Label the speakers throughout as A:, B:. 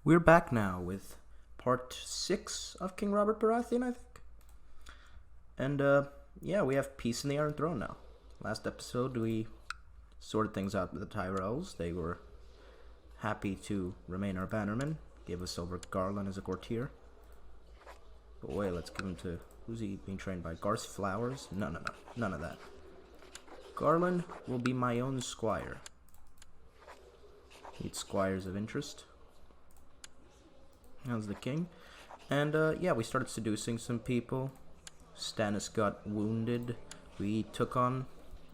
A: We're back now with part 6 of King Robert Baratheon, I think. And, yeah, we have peace in the Iron Throne now. Last episode, we sorted things out with the Tyrells. They were happy to remain our bannermen. Gave us over Garland as a courtier. But wait, let's give him to... Who's he being trained by? Garth Flowers? No. None of that. Garland will be my own squire. Need squires of interest. How's the king? And, yeah, we started seducing some people. Stannis got wounded. We took on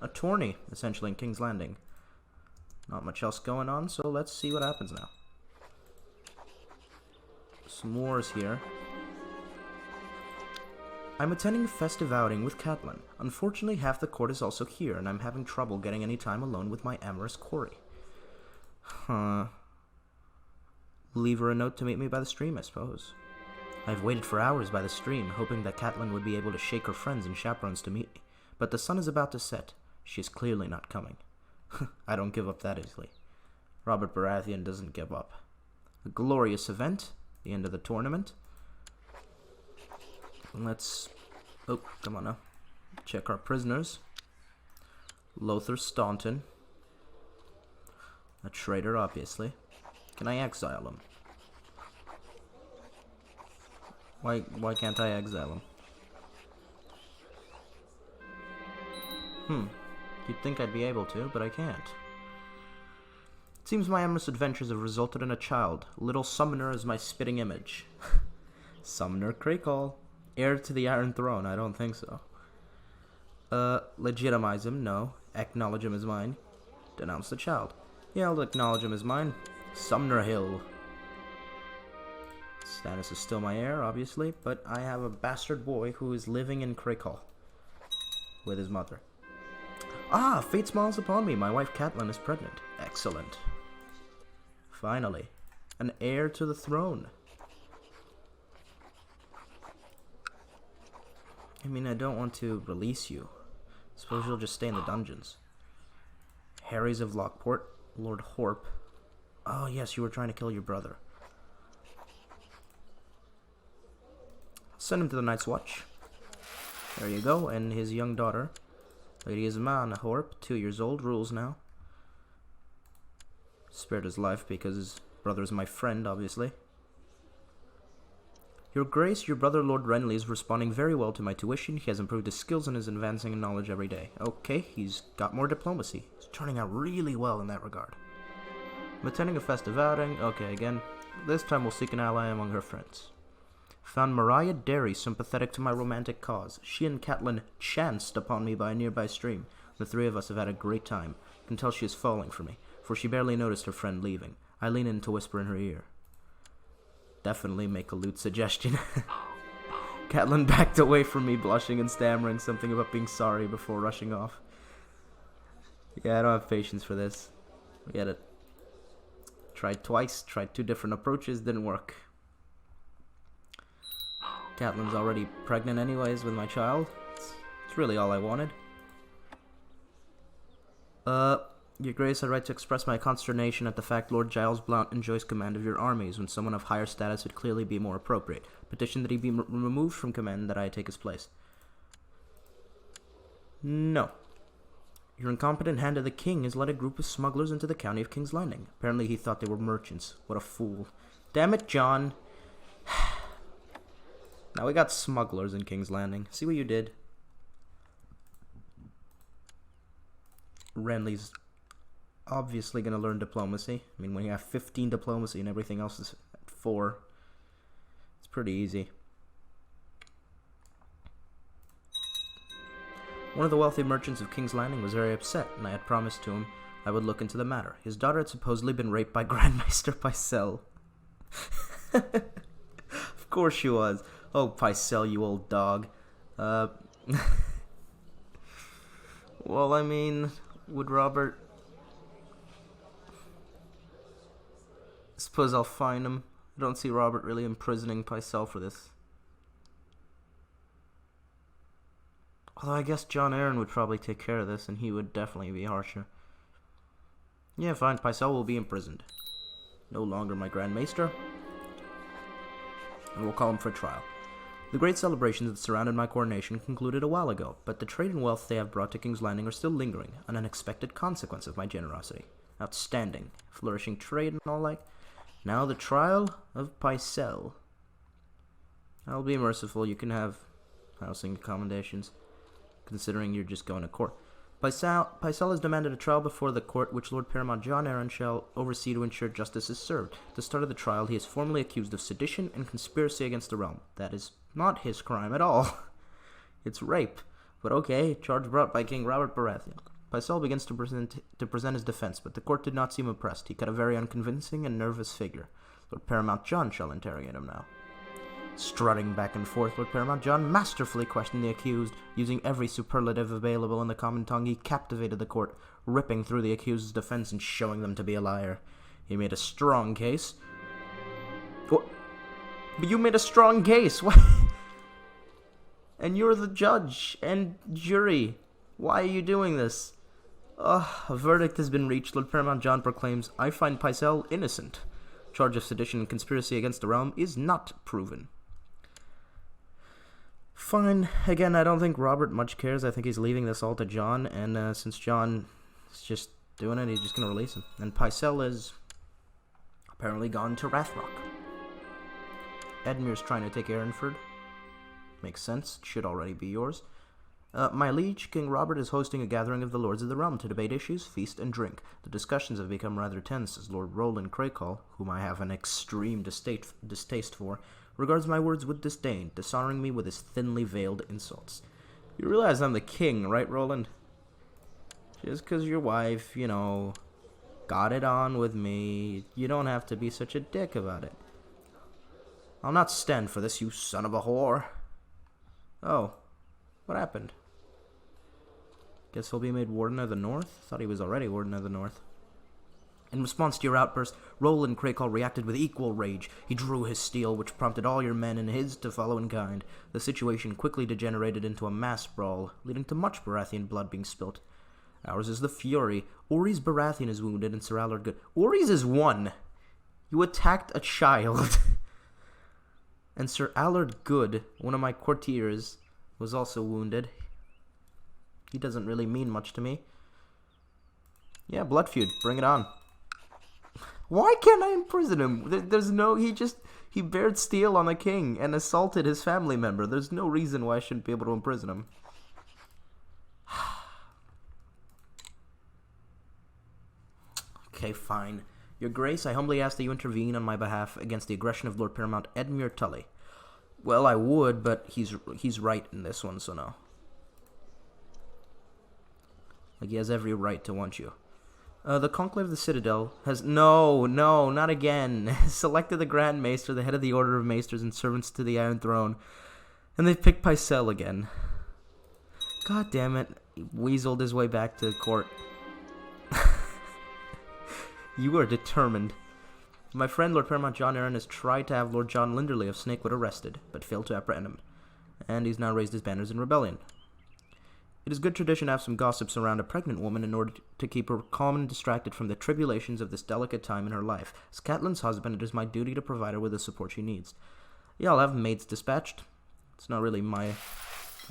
A: a tourney, essentially, in King's Landing. Not much else going on, so let's see what happens now. Some wars here. I'm attending a festive outing with Catelyn. Unfortunately, half the court is also here, and I'm having trouble getting any time alone with my amorous quarry. Huh. Leave her a note to meet me by the stream, I suppose. I've waited for hours by the stream, hoping that Catelyn would be able to shake her friends and chaperones to meet me. But the sun is about to set. She is clearly not coming. I don't give up that easily. Robert Baratheon doesn't give up. A glorious event. The end of the tournament. Let's... Oh, come on now. Check our prisoners. Lothar Staunton. A traitor, obviously. Can I exile him? Why can't I exile him? You'd think I'd be able to, but I can't. It seems my amorous adventures have resulted in a child. Little Summoner is my spitting image. Summoner Crakehall. Heir to the Iron Throne? I don't think so. Legitimize him? No. Acknowledge him as mine? Denounce the child. Yeah, I'll acknowledge him as mine. Sumner Hill. Stannis is still my heir, obviously, but I have a bastard boy who is living in Crakehall with his mother. Ah, fate smiles upon me. My wife Catelyn is pregnant. Excellent. Finally, an heir to the throne. I mean, I don't want to release you. Suppose you'll just stay in the dungeons. Harry's of Lockport, Lord Horp. Oh, yes, you were trying to kill your brother. Send him to the Night's Watch. There you go, and his young daughter, Lady Ismana Horp, 2 years old, rules now. Spared his life because his brother is my friend, obviously. Your Grace, your brother Lord Renly is responding very well to my tuition. He has improved his skills and is advancing in knowledge every day. Okay, he's got more diplomacy. He's turning out really well in that regard. I'm attending a festive outing. Okay, again. This time we'll seek an ally among her friends. Found Mariah Derry sympathetic to my romantic cause. She and Catelyn chanced upon me by a nearby stream. The three of us have had a great time. I can tell she is falling for me, for she barely noticed her friend leaving. I lean in to whisper in her ear. Definitely make a lewd suggestion. Catelyn backed away from me, blushing and stammering something about being sorry before rushing off. Yeah, I don't have patience for this. We had it. Tried twice, tried 2 different approaches, didn't work. Catelyn's already pregnant anyways with my child. It's really all I wanted. Your Grace, I'd like to express my consternation at the fact Lord Giles Blount enjoys command of your armies when someone of higher status would clearly be more appropriate. Petition that he be removed from command and that I take his place. No. Your incompetent hand of the king has led a group of smugglers into the county of King's Landing. Apparently he thought they were merchants. What a fool. Damn it, John. Now we got smugglers in King's Landing. See what you did? Renly's obviously going to learn diplomacy. I mean, when you have 15 diplomacy and everything else is at 4, it's pretty easy. One of the wealthy merchants of King's Landing was very upset, and I had promised to him I would look into the matter. His daughter had supposedly been raped by Grand Maester Pycelle. Of course she was. Oh, Pycelle, you old dog. Well, I mean, would Robert... Suppose I'll find him. I don't see Robert really imprisoning Pycelle for this. Although I guess Jon Arryn would probably take care of this, and he would definitely be harsher. Yeah, fine. Pycelle will be imprisoned. No longer my Grand Maester. and we'll call him for trial. The great celebrations that surrounded my coronation concluded a while ago, but the trade and wealth they have brought to King's Landing are still lingering, an unexpected consequence of my generosity. Outstanding. Flourishing trade and all like. Now the trial of Pycelle. I'll be merciful, you can have housing accommodations, considering you're just going to court. Pycelle has demanded a trial before the court, which Lord Paramount Jon Arryn shall oversee to ensure justice is served. At the start of the trial, he is formally accused of sedition and conspiracy against the realm. That is not his crime at all. It's rape. But okay, charge brought by King Robert Baratheon. Pycelle begins to present his defense, but the court did not seem impressed. He cut a very unconvincing and nervous figure. Lord Paramount Jon shall interrogate him now. Strutting back and forth, Lord Paramount Jon masterfully questioned the accused. Using every superlative available in the common tongue, he captivated the court, ripping through the accused's defense and showing them to be a liar. He made a strong case. What? But you made a strong case! What? And you're the judge and jury. Why are you doing this? A verdict has been reached. Lord Paramount Jon proclaims, I find Pycelle innocent. Charge of sedition and conspiracy against the realm is not proven. Fine. Again, I don't think Robert much cares. I think he's leaving this all to Jon, and since Jon is just doing it, he's just going to release him. And Pycelle is apparently gone to Rathrock. Edmure's trying to take Arrynford. Makes sense. Should already be yours. My liege, King Robert is hosting a gathering of the Lords of the Realm to debate issues, feast, and drink. The discussions have become rather tense as Lord Roland Craycall, whom I have an extreme distaste for, regards my words with disdain, dishonoring me with his thinly veiled insults. You realize I'm the king, right, Roland? Just 'cause your wife, you know, got it on with me, you don't have to be such a dick about it. I'll not stand for this, you son of a whore. Oh, what happened? Guess he'll be made Warden of the North? Thought he was already Warden of the North. In response to your outburst, Roland Craycall reacted with equal rage. He drew his steel, which prompted all your men and his to follow in kind. The situation quickly degenerated into a mass brawl, leading to much Baratheon blood being spilt. Ours is the fury. Orys Baratheon is wounded, and Sir Allard Good. Orys is one! You attacked a child. And Sir Allard Good, one of my courtiers, was also wounded. He doesn't really mean much to me. Yeah, blood feud. Bring it on. Why can't I imprison him? There's no... He bared steel on the king and assaulted his family member. There's no reason why I shouldn't be able to imprison him. Okay, fine. Your Grace, I humbly ask that you intervene on my behalf against the aggression of Lord Paramount Edmure Tully. Well, I would, but he's right in this one, so no. Like, he has every right to want you. The Conclave of the Citadel has... No, not again. Selected the Grand Maester, the head of the Order of Maesters and Servants to the Iron Throne. And they've picked Pycelle again. God damn it. He weaseled his way back to court. You are determined. My friend Lord Paramount Jon Arryn has tried to have Lord John Linderley of Snakewood arrested, but failed to apprehend him. And he's now raised his banners in rebellion. It is good tradition to have some gossips around a pregnant woman in order to keep her calm and distracted from the tribulations of this delicate time in her life. As Catelyn's husband, it is my duty to provide her with the support she needs. Yeah, I'll have maids dispatched. It's not really I'm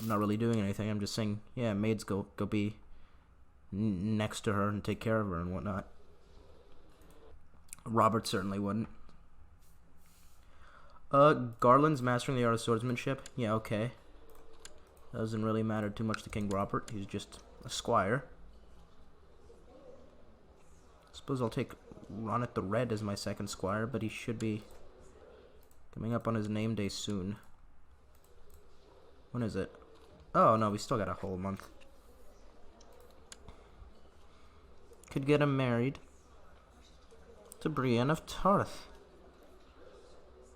A: not really doing anything. I'm just saying, yeah, maids go be next to her and take care of her and whatnot. Robert certainly wouldn't. Garland's mastering the art of swordsmanship. Yeah, okay. Doesn't really matter too much to King Robert. He's just a squire. Suppose I'll take Ronnet the Red as my second squire, but he should be coming up on his name day soon. When is it? Oh, no, we still got a whole month. Could get him married to Brienne of Tarth.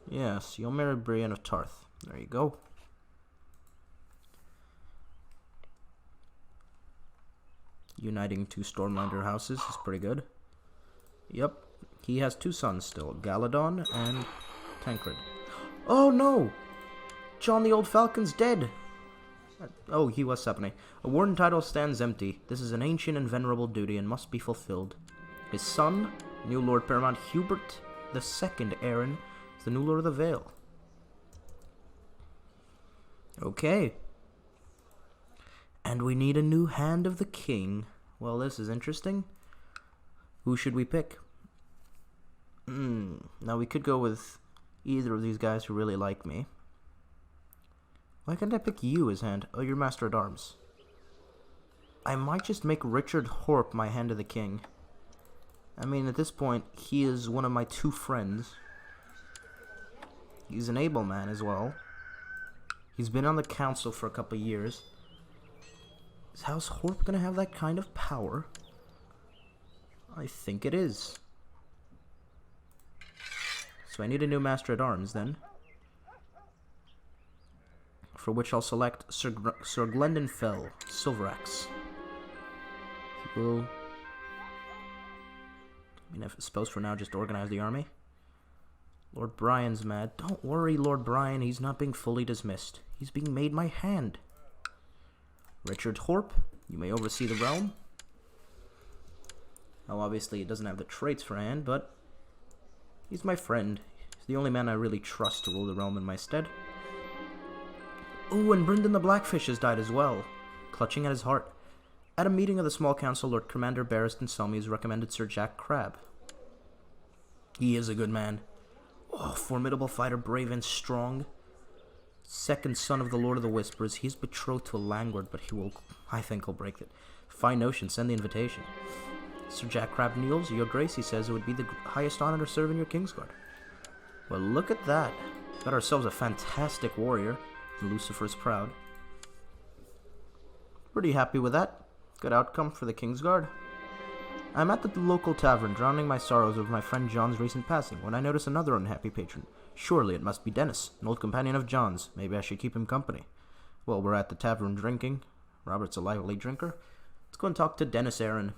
A: Yes, you'll marry Brienne of Tarth. There you go. Uniting two Stormlander houses is pretty good. Yep. He has two sons still, Galadon and Tancred. Oh no! John the Old Falcon's dead! Oh, he was Sepone. A warden title stands empty. This is an ancient and venerable duty and must be fulfilled. His son, new Lord Paramount Hubert II Arryn, is the new Lord of the Vale. Okay. And we need a new Hand of the King. Well, this is interesting. Who should we pick? Now we could go with either of these guys who really like me. Why can't I pick you as hand? Oh, you're Master at Arms. I might just make Richard Horp my Hand of the King. I mean, at this point, he is one of my 2 friends. He's an able man as well. He's been on the council for a couple years. Is House Horp gonna have that kind of power? I think it is. So I need a new Master at Arms then. For which I'll select Sir Glendon Fell, Silveraxe. Will... I mean, I suppose for now just organize the army. Lord Brian's mad. Don't worry, Lord Brian, he's not being fully dismissed. He's being made my hand. Richard Horp, you may oversee the realm. Now, obviously, he doesn't have the traits for hand, but he's my friend. He's the only man I really trust to rule the realm in my stead. Ooh, and Brynden the Blackfish has died as well, clutching at his heart. At a meeting of the small council, Lord Commander Barristan Selmy has recommended Sir Jack Crabbe. He is a good man. Oh, formidable fighter, brave and strong. Second son of the Lord of the Whispers. He's betrothed to a landlord, but he will, I think he'll break it. Fine notion, send the invitation. Sir Jack Crabbe kneels, Your Grace, he says it would be the highest honor to serve in your Kingsguard. Well, look at that. Got ourselves a fantastic warrior. Lucifer's proud. Pretty happy with that. Good outcome for the Kingsguard. I'm at the local tavern, drowning my sorrows over my friend John's recent passing, when I notice another unhappy patron. Surely it must be Dennis, an old companion of John's. Maybe I should keep him company. Well, we're at the tavern drinking. Robert's a lively drinker. Let's go and talk to Dennis Aaron.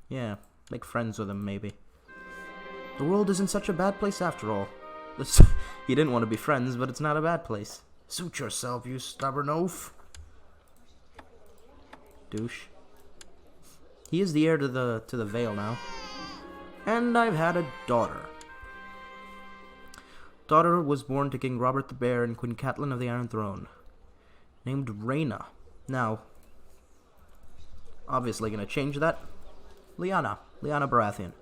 A: Yeah, make friends with him, maybe. The world isn't such a bad place after all. You didn't want to be friends, but it's not a bad place. Suit yourself, you stubborn oaf. Douche. He is the heir to the Vale now. And I've had a daughter. Daughter was born to King Robert the Bear and Queen Catelyn of the Iron Throne. Named Rhaena. Now, obviously gonna change that. Lyanna Baratheon.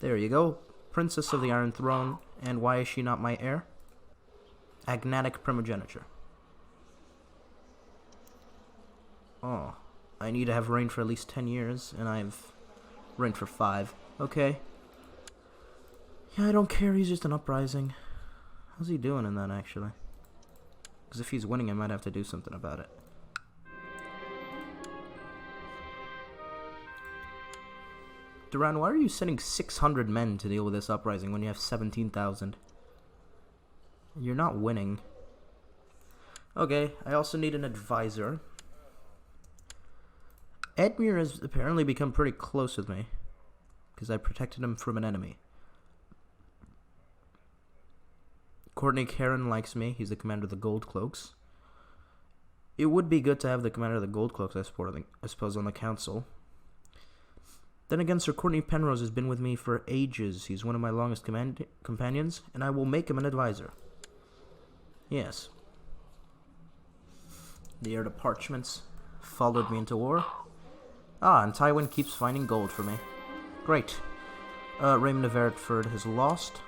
A: There you go. Princess of the Iron Throne. And why is she not my heir? Agnatic primogeniture. Oh, I need to have reigned for at least 10 years, and I've reigned for 5. Okay. Yeah, I don't care, he's just an uprising. How's he doing in that, actually? Because if he's winning, I might have to do something about it. Duran, why are you sending 600 men to deal with this uprising when you have 17,000? You're not winning. Okay, I also need an advisor. Edmure has apparently become pretty close with me, because I protected him from an enemy. Courtney Caron likes me. He's the commander of the Gold Cloaks. It would be good to have the commander of the Gold Cloaks, I suppose, on the council. Then again, Sir Courtney Penrose has been with me for ages. He's one of my longest companions, and I will make him an advisor. Yes. The heir to parchments followed me into war. Ah, and Tywin keeps finding gold for me. Great. Raymond of Hereford has lost.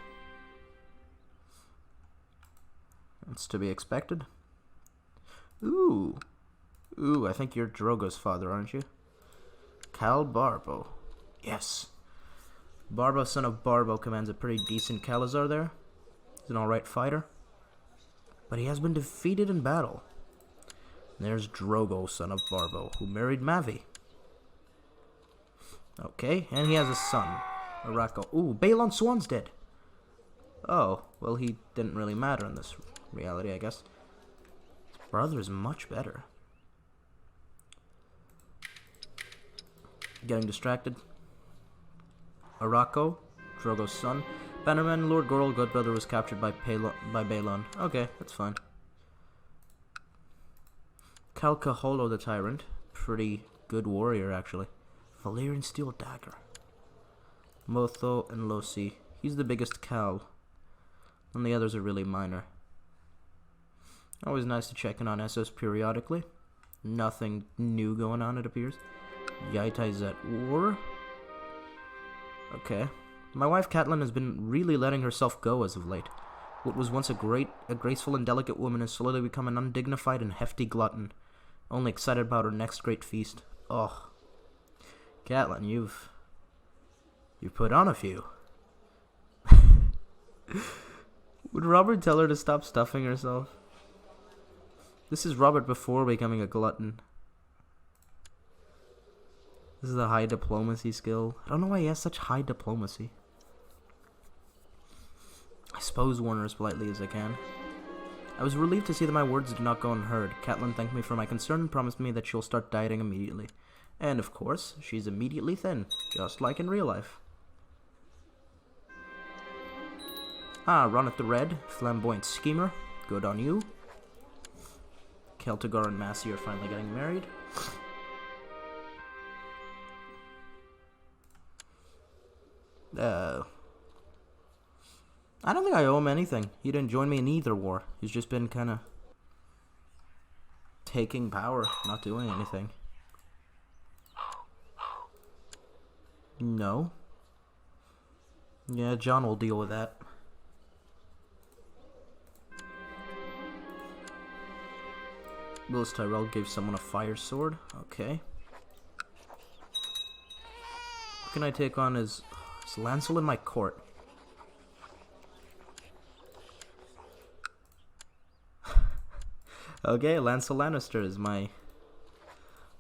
A: That's to be expected. Ooh, I think you're Drogo's father, aren't you? Cal Barbo. Yes. Barbo, son of Barbo, commands a pretty decent Calazar there. He's an alright fighter. But he has been defeated in battle. And there's Drogo, son of Barbo, who married Mavi. Okay, and he has a son, Arako. Ooh, Balon Swan's dead. Oh, well, he didn't really matter in this reality, I guess. His brother is much better. Getting distracted. Arako, Drogo's son. Bannerman, Lord Gorl, Godbrother, was captured by Balon. Okay, that's fine. Calcaholo the Tyrant. Pretty good warrior, actually. Valyrian Steel Dagger. Motho and Losi. He's the biggest Cal. And the others are really minor. Always nice to check in on Essos periodically. Nothing new going on, it appears. Yaita is at war. Okay. My wife Catelyn has been really letting herself go as of late. What was once a graceful and delicate woman has slowly become an undignified and hefty glutton, only excited about her next great feast. Oh. Catelyn, you've put on a few. Would Robert tell her to stop stuffing herself? This is Robert before becoming a glutton. This is a high diplomacy skill. I don't know why he has such high diplomacy. I suppose warn her as politely as I can. I was relieved to see that my words did not go unheard. Catelyn thanked me for my concern and promised me that she'll start dieting immediately. And of course, she's immediately thin, just like in real life. Ah, Roneth the Red, flamboyant schemer. Good on you. Celtigar and Massey are finally getting married. I don't think I owe him anything. He didn't join me in either war. He's just been kind of taking power, not doing anything. No. Yeah, John will deal with that. Willis Tyrell gave someone a fire sword. Okay. What can I take on is Lancel in my court. Okay, Lancel Lannister is my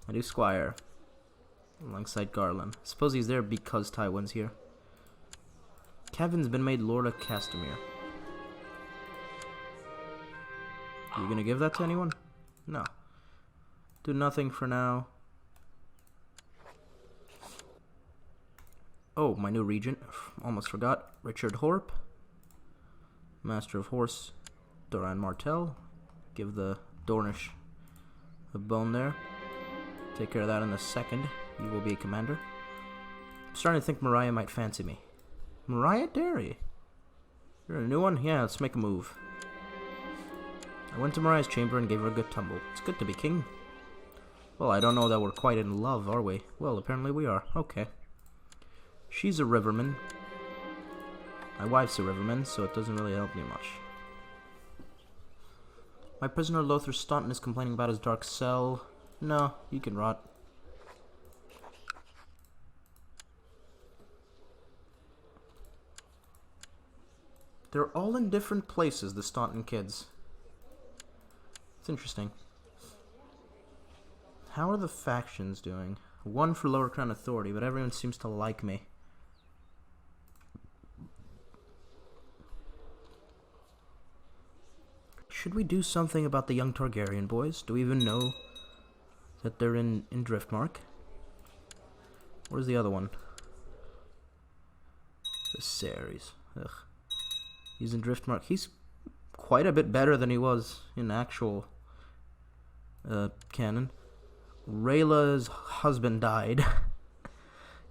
A: new squire. Alongside Garland. Suppose he's there because Tywin's here. Kevin's been made Lord of Castamere. Are you gonna give that to anyone? No. Do nothing for now. Oh, my new regent. Almost forgot. Richard Horp. Master of Horse. Doran Martell. Give the Dornish a bone there. Take care of that in a second. You will be a commander. I'm starting to think Mariah might fancy me. Mariah Derry? You're a new one? Yeah, let's make a move. I went to Mariah's chamber and gave her a good tumble. It's good to be king. Well, I don't know that we're quite in love, are we? Well, apparently we are. Okay. She's a Riverman. My wife's a Riverman, so it doesn't really help me much. My prisoner Lothar Staunton is complaining about his dark cell. No, you can rot. They're all in different places, the Staunton kids. It's interesting. How are the factions doing? One for Lower Crown Authority, but everyone seems to like me. Should we do something about the young Targaryen boys? Do we even know that they're in Driftmark? Where's the other one? Viserys. Ugh. He's in Driftmark. He's quite a bit better than he was in actual canon. Rhaella's husband died.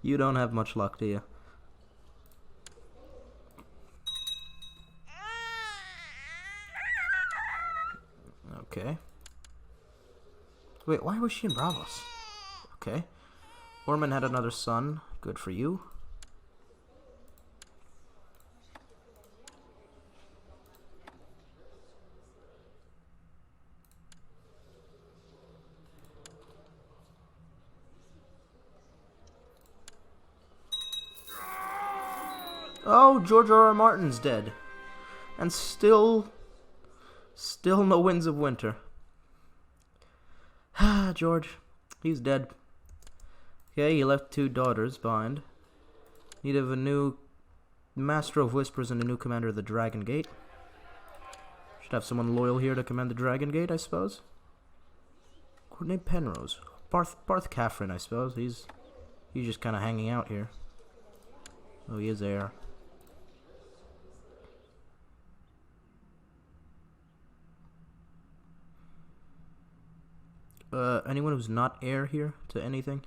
A: You don't have much luck, do you? Okay. Wait, why was she in Bravos? Okay. Ormond had another son. Good for you. Oh, George R. R. Martin's dead. And still no Winds of Winter. Ah, George. He's dead. Okay, he left 2 daughters behind. Need of a new Master of Whispers and a new commander of the Dragon Gate. Should have someone loyal here to command the Dragon Gate, I suppose. Courtney Penrose. Barth Caffrin, I suppose. He's just kind of hanging out here. Oh, he is heir. Anyone who's not heir here to anything?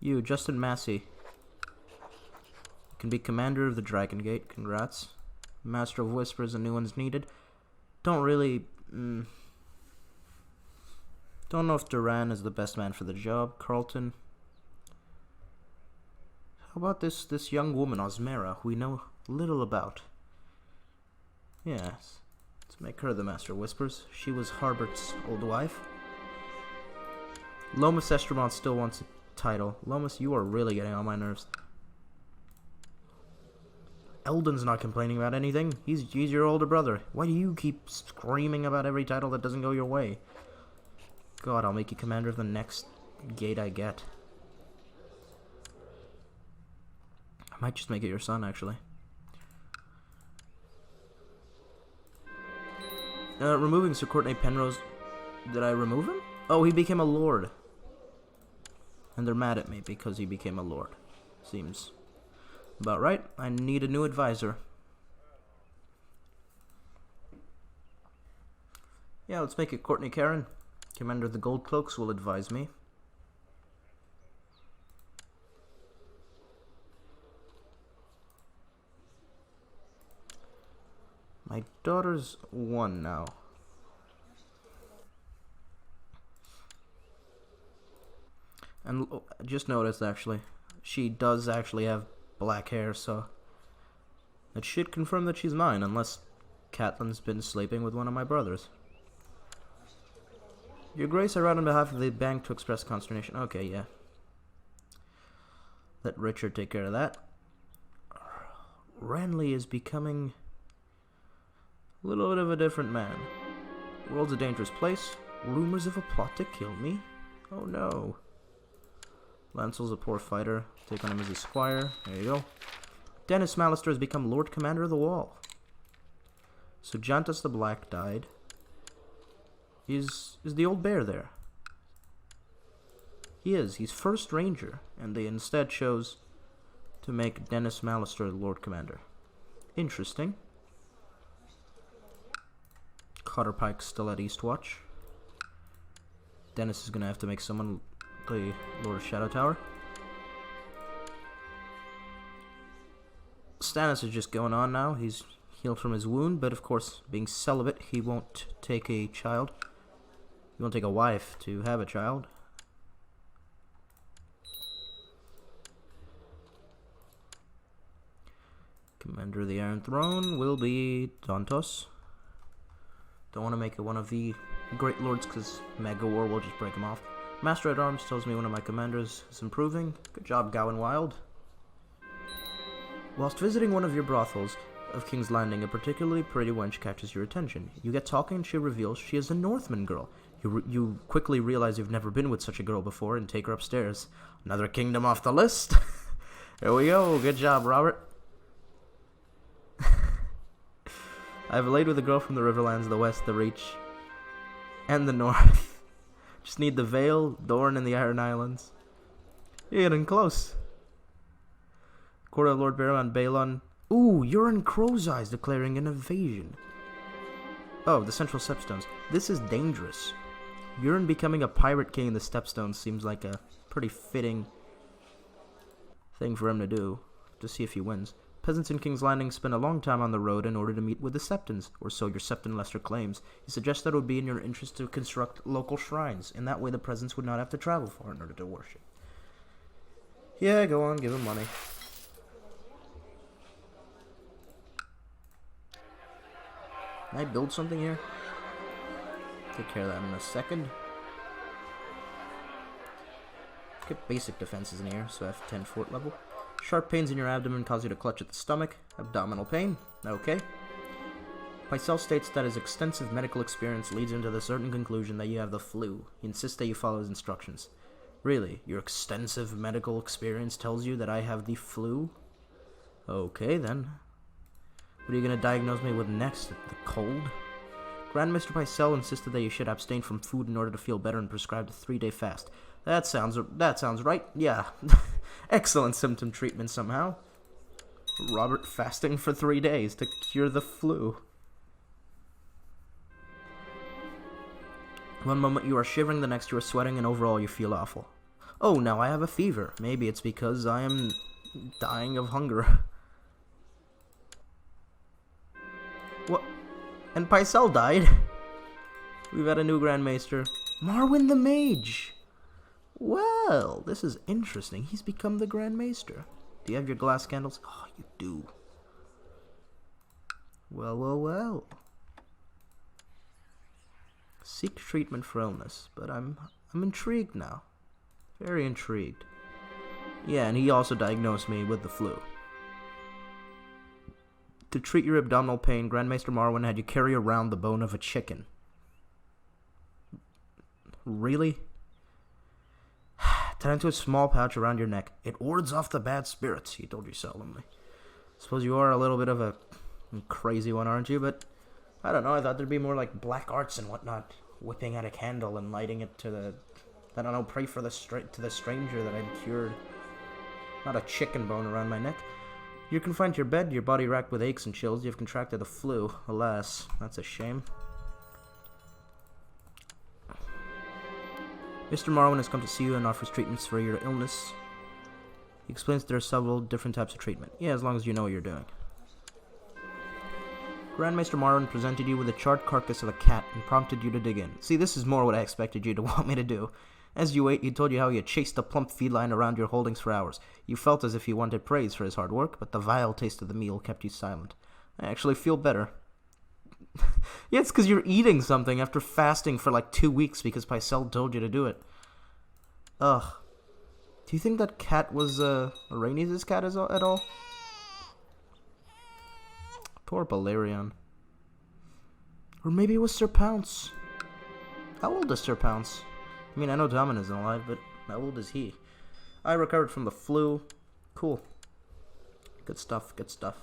A: You, Justin Massey. You can be commander of the Dragon Gate. Congrats. Master of Whispers, a new one's needed. Don't really... don't know if Duran is the best man for the job. Carlton. How about this young woman, Osmera, who we know little about? Yes. Let's make her the Master of Whispers. She was Harbert's old wife. Lomas Estremont still wants a title. Lomas, you are really getting on my nerves. Eldon's not complaining about anything. He's your older brother. Why do you keep screaming about every title that doesn't go your way? God, I'll make you commander of the next gate I get. I might just make it your son, actually. Removing Sir Courtenay Penrose. Did I remove him? Oh, he became a lord. And they're mad at me because he became a lord. Seems about right. I need a new advisor. Yeah, let's make it Courtney Karen. Commander of the Gold Cloaks will advise me. My daughter's 1 now. And just noticed, actually, she does actually have black hair, so that should confirm that she's mine, unless Catelyn's been sleeping with one of my brothers. Your Grace, I write on behalf of the bank to express consternation. Okay, yeah. Let Richard take care of that. Renly is becoming a little bit of a different man. The world's a dangerous place. Rumors of a plot to kill me? Oh no. Lancel's a poor fighter. Take on him as a squire. There you go. Dennis Mallister has become Lord Commander of the Wall. So Jantas the Black died. Is the old bear there? He is. He's first ranger, and they instead chose to make Dennis Mallister Lord Commander. Interesting. Cotter Pike's still at Eastwatch. Dennis is gonna have to make someone the Lord of Shadow Tower. Stannis is just going on now. He's healed from his wound, but of course, being celibate, he won't take a child. He won't take a wife to have a child. Commander of the Iron Throne will be Dantos. Don't want to make it one of the Great Lords because Mega War will just break him off. Master at Arms tells me one of my commanders is improving. Good job, Gowan Wild. Whilst visiting one of your brothels of King's Landing, a particularly pretty wench catches your attention. You get talking and she reveals she is a Northman girl. You quickly realize you've never been with such a girl before and take her upstairs. Another kingdom off the list. There we go. Good job, Robert. I've laid with a girl from the Riverlands, the West, the Reach, and the North. Just need the Vale, Dorne, and the Iron Islands. You're getting close. Court of Lord Baratheon, Balon. Ooh, you're in Crow's Eyes declaring an invasion. Oh, the Central Stepstones. This is dangerous. Euron becoming a pirate king in the Stepstones seems like a pretty fitting thing for him to do, to see if he wins. Peasants in King's Landing spend a long time on the road in order to meet with the Septons, or so your Septon Lester claims. He suggests that it would be in your interest to construct local shrines. In that way, the presence would not have to travel far in order to worship. Yeah, go on, give him money. Can I build something here? Take care of that in a second. Get basic defenses in here, so I have 10 fort level. Sharp pains in your abdomen cause you to clutch at the stomach. Abdominal pain. Okay. Pycelle states that his extensive medical experience leads him to the certain conclusion that you have the flu. He insists that you follow his instructions. Really? Your extensive medical experience tells you that I have the flu? Okay, then. What are you going to diagnose me with next? The cold? Grand Mr. Pycelle insisted that you should abstain from food in order to feel better and prescribed a 3-day fast. That sounds right. Yeah. Excellent symptom treatment somehow. Robert fasting for 3 days to cure the flu. One moment you are shivering, the next you are sweating, and overall you feel awful. Oh, now I have a fever. Maybe it's because I am dying of hunger. What? And Pycelle died? We've had a new Grand Maester. Marwyn the Mage! Well, this is interesting. He's become the Grand Maester. Do you have your glass candles? Oh, you do. Well, well, well. Seek treatment for illness, but I'm intrigued now. Very intrigued. Yeah, and he also diagnosed me with the flu. To treat your abdominal pain, Grand Maester Marwyn had you carry around the bone of a chicken. Really? Tie into a small pouch around your neck. It wards off the bad spirits, he told you solemnly. Suppose you are a little bit of a crazy one, aren't you? But I don't know, I thought there'd be more like black arts and whatnot. Whipping out a candle and lighting it to the... I don't know, pray for the to the stranger that I'm cured. Not a chicken bone around my neck. You're confined to your bed, your body racked with aches and chills. You've contracted the flu. Alas, that's a shame. Mr. Marwyn has come to see you and offers treatments for your illness. He explains there are several different types of treatment. Yeah, as long as you know what you're doing. Grand Maester Marwyn presented you with a charred carcass of a cat and prompted you to dig in. See, this is more what I expected you to want me to do. As you ate, he told you how he had chased the plump feline around your holdings for hours. You felt as if he wanted praise for his hard work, but the vile taste of the meal kept you silent. I actually feel better. Yeah, it's because you're eating something after fasting for like 2 weeks because Pycelle told you to do it. Ugh. Do you think that cat was, Rhaenys' cat at all? Poor Balerion. Or maybe it was Sir Pounce. How old is Sir Pounce? I mean, I know Tommen isn't alive, but how old is he? I recovered from the flu. Cool. Good stuff, good stuff.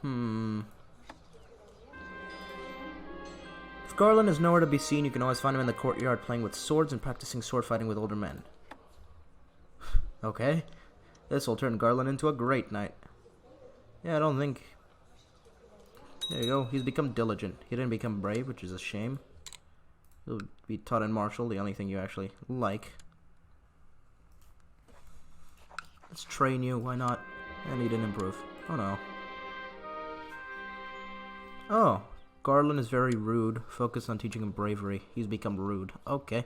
A: If Garland is nowhere to be seen, you can always find him in the courtyard playing with swords and practicing sword fighting with older men. Okay. This will turn Garland into a great knight. Yeah, I don't think... There you go. He's become diligent. He didn't become brave, which is a shame. He'll be taught in martial, the only thing you actually like. Let's train you. Why not? And he didn't improve. Oh no. Oh. Garland is very rude. Focus on teaching him bravery. He's become rude. Okay.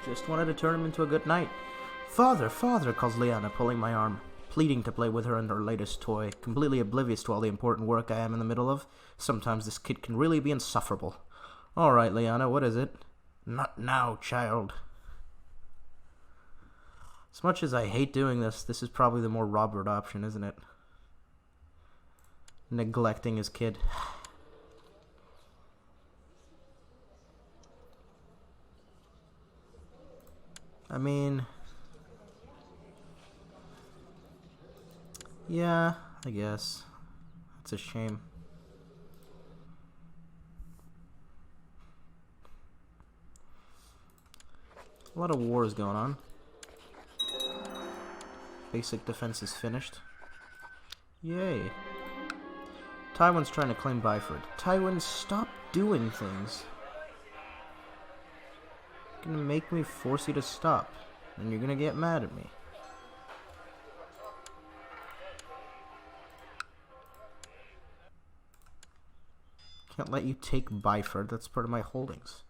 A: Just wanted to turn him into a good knight. Father, father, calls Lyanna, pulling my arm. Pleading to play with her and her latest toy, completely oblivious to all the important work I am in the middle of. Sometimes this kid can really be insufferable. Alright, Lyanna, what is it? Not now, child. As much as I hate doing this, this is probably the more Robert option, isn't it? Neglecting his kid. I mean... yeah, I guess. It's a shame. A lot of war is going on. Basic defense is finished. Yay. Tywin's trying to claim Byford. Tywin, stop doing things. You're gonna make me force you to stop. And you're gonna get mad at me. Can't let you take Byford. That's part of my holdings.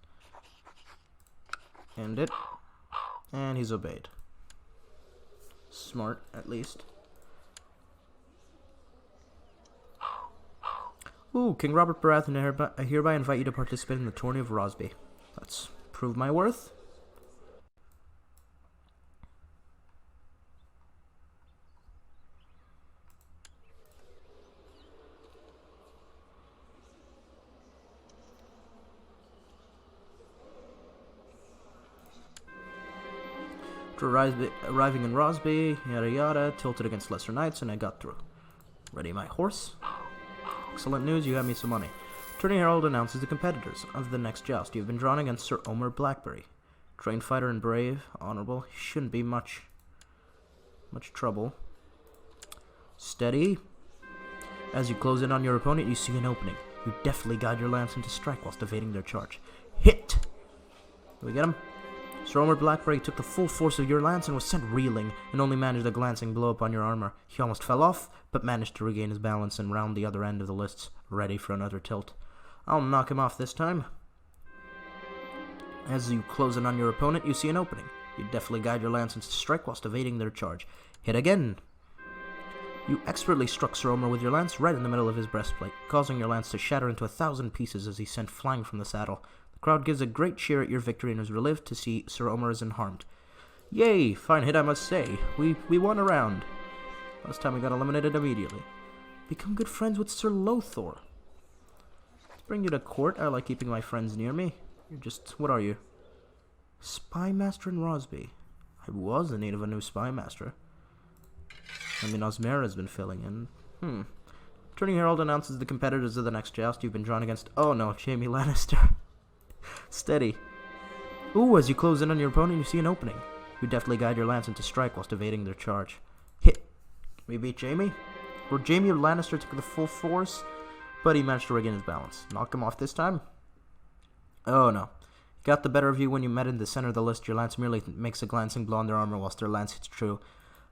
A: End it. And he's obeyed. Smart, at least. Ooh, King Robert Baratheon, I hereby invite you to participate in the tourney of Rosby. Let's prove my worth. After arriving in Rosby, yada yada, tilted against lesser knights, and I got through. Ready my horse? Excellent news, you have me some money. Tourney Herald announces the competitors of the next joust. You have been drawn against Sir Omer Blackberry. Trained fighter and brave, honorable, shouldn't be much trouble. Steady. As you close in on your opponent, you see an opening. You deftly guide your lance into strike whilst evading their charge. Hit! Do we get him? Sir Omer Blackberry took the full force of your lance and was sent reeling, and only managed a glancing blow upon your armor. He almost fell off, but managed to regain his balance and round the other end of the lists, ready for another tilt. I'll knock him off this time. As you close in on your opponent, you see an opening. You deftly guide your lance into strike whilst evading their charge. Hit again. You expertly struck Sir Omer with your lance right in the middle of his breastplate, causing your lance to shatter into 1,000 pieces as he sent flying from the saddle. The crowd gives a great cheer at your victory and is relieved to see Sir Omer is unharmed. Yay! Fine hit, I must say. We won a round. Last time we got eliminated immediately. Become good friends with Sir Lothor. Let's bring you to court. I like keeping my friends near me. You're just... what are you? Spy Master in Rosby. I was in need of a new Spy Master. I mean, Osmera's been filling in. Turning Herald announces the competitors of the next joust you've been drawn against. Oh no, Jaime Lannister. Steady. Ooh, as you close in on your opponent, you see an opening. You deftly guide your lance into strike whilst evading their charge. Hit. Can we beat Jaime? Or Jaime Lannister took the full force, but he managed to regain his balance. Knock him off this time? Oh no. Got the better of you when you met in the center of the list. Your lance merely makes a glancing blow on their armor whilst their lance hits true.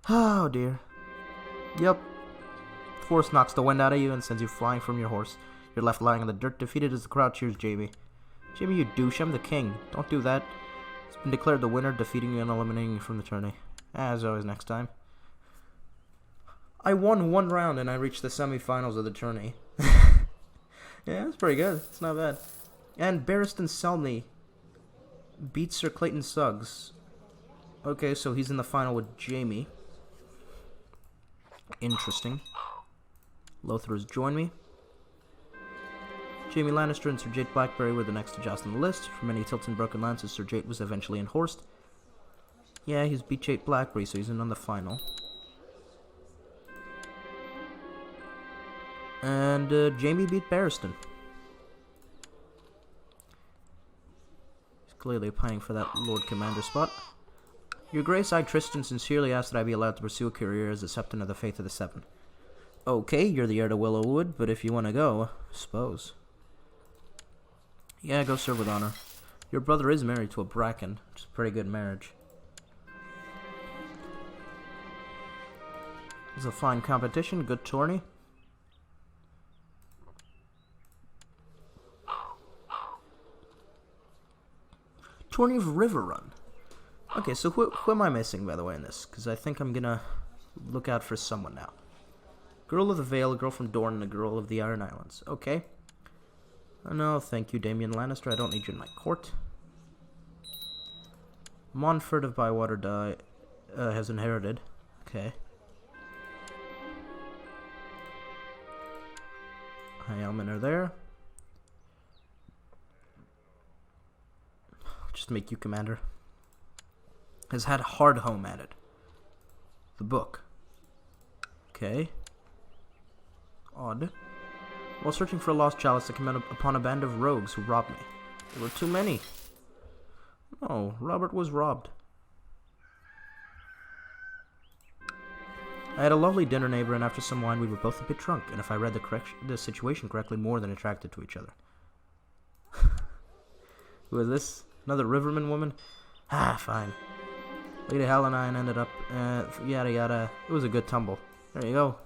A: Oh dear. Yep. Force knocks the wind out of you and sends you flying from your horse. You're left lying in the dirt, defeated as the crowd cheers Jaime. Jaime, you douche, I'm the king. Don't do that. He's been declared the winner, defeating you and eliminating you from the tourney. As always, next time. I won one round and I reached the semifinals of the tourney. Yeah, that's pretty good. It's not bad. And Barristan Selmy beats Sir Clayton Suggs. Okay, so he's in the final with Jaime. Interesting. Lothar has joined me. Jaime Lannister and Sir Jake Blackberry were the next to joust on the list. For many tilts and broken lances, Sir Jake was eventually unhorsed. Yeah, he's beat Jake Blackberry, so he's in on the final. And Jaime beat Barristan. He's clearly pining for that Lord Commander spot. Your Grace, I, Tristan, sincerely ask that I be allowed to pursue a career as a Septon of the Faith of the Seven. Okay, you're the heir to Willowwood, but if you want to go, suppose. Yeah, go serve with honor. Your brother is married to a Bracken, which is a pretty good marriage. It was a fine competition, good tourney. Tourney of Riverrun. Okay, so who am I missing, by the way, in this? Because I think I'm gonna look out for someone now. Girl of the Vale, a girl from Dorne, and a girl of the Iron Islands. Okay. No, thank you, Damian Lannister. I don't need you in my court. Montfort of Bywater has inherited. Okay. Hyaelman are there. Just make you commander. Has had Hardhome added. The book. Okay. Odd. While searching for a lost chalice, I came upon a band of rogues who robbed me. There were too many. Oh, Robert was robbed. I had a lovely dinner neighbor, and after some wine, we were both a bit drunk, and if I read the situation correctly, more than attracted to each other. Who is this? Another Riverman woman? Ah, fine. Lady Hal and I ended up, yada yada. It was a good tumble. There you go.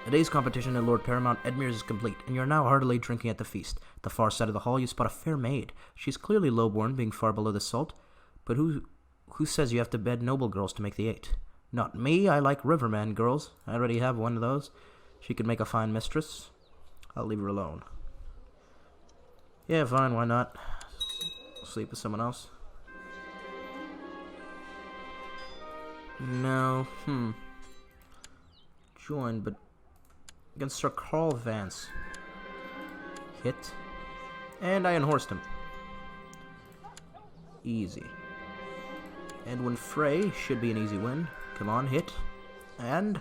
A: The day's competition at Lord Paramount Edmure's is complete, and you're now heartily drinking at the feast. At the far side of the hall, you spot a fair maid. She's clearly lowborn, being far below the salt, but who says you have to bed noble girls to make the 8? Not me, I like Riverman girls. I already have one of those. She could make a fine mistress. I'll leave her alone. Yeah, fine, why not? Sleep with someone else. No, Join, but against Sir Carl Vance. Hit. And I unhorsed him. Easy. Edwin Frey should be an easy win. Come on, hit. And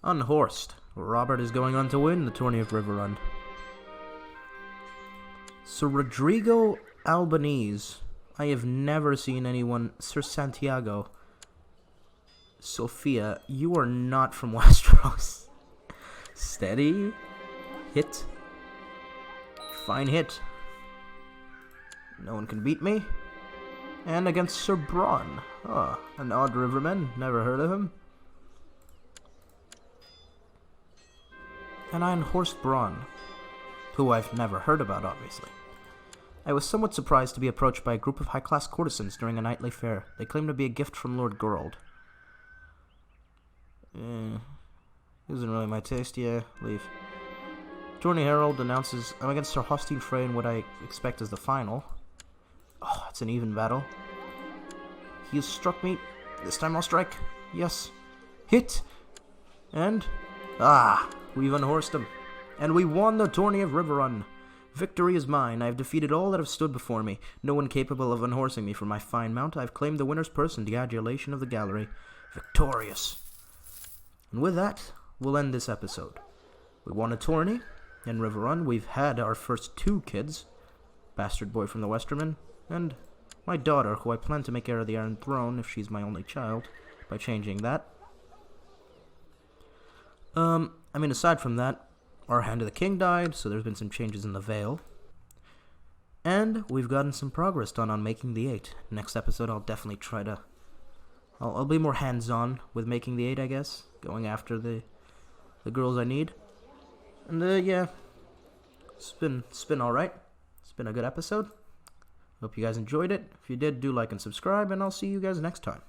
A: unhorsed. Robert is going on to win the tourney of Riverrun. Sir Rodrigo Albanese. I have never seen anyone. Sir Santiago. Sophia, you are not from Westeros. Steady. Hit. Fine hit. No one can beat me. And against Sir Bronn. Ah, an odd riverman. Never heard of him. An iron-horsed Bronn, who I've never heard about, obviously. I was somewhat surprised to be approached by a group of high-class courtesans during a nightly fair. They claimed to be a gift from Lord Geralt. Isn't really my taste, yeah, leave. Tourney Herald announces, I'm against Sir Hostine Frey in what I expect is the final. Oh, it's an even battle. He has struck me. This time I'll strike. Yes. Hit! And... we've unhorsed him. And we won the tourney of Riverrun. Victory is mine. I have defeated all that have stood before me. No one capable of unhorsing me from my fine mount. I have claimed the winner's purse and the adulation of the gallery. Victorious. And with that, we'll end this episode. We won a tourney in Riverrun. We've had our first 2 kids. Bastard boy from the Westerman. And my daughter, who I plan to make heir of the Iron Throne if she's my only child, by changing that. Aside from that, our Hand of the King died, so there's been some changes in the Vale. And we've gotten some progress done on making the 8. Next episode, I'll definitely try to... I'll be more hands-on with making the 8, I guess. Going after the girls I need. And, yeah. It's been alright. It's been a good episode. Hope you guys enjoyed it. If you did, do like and subscribe, and I'll see you guys next time.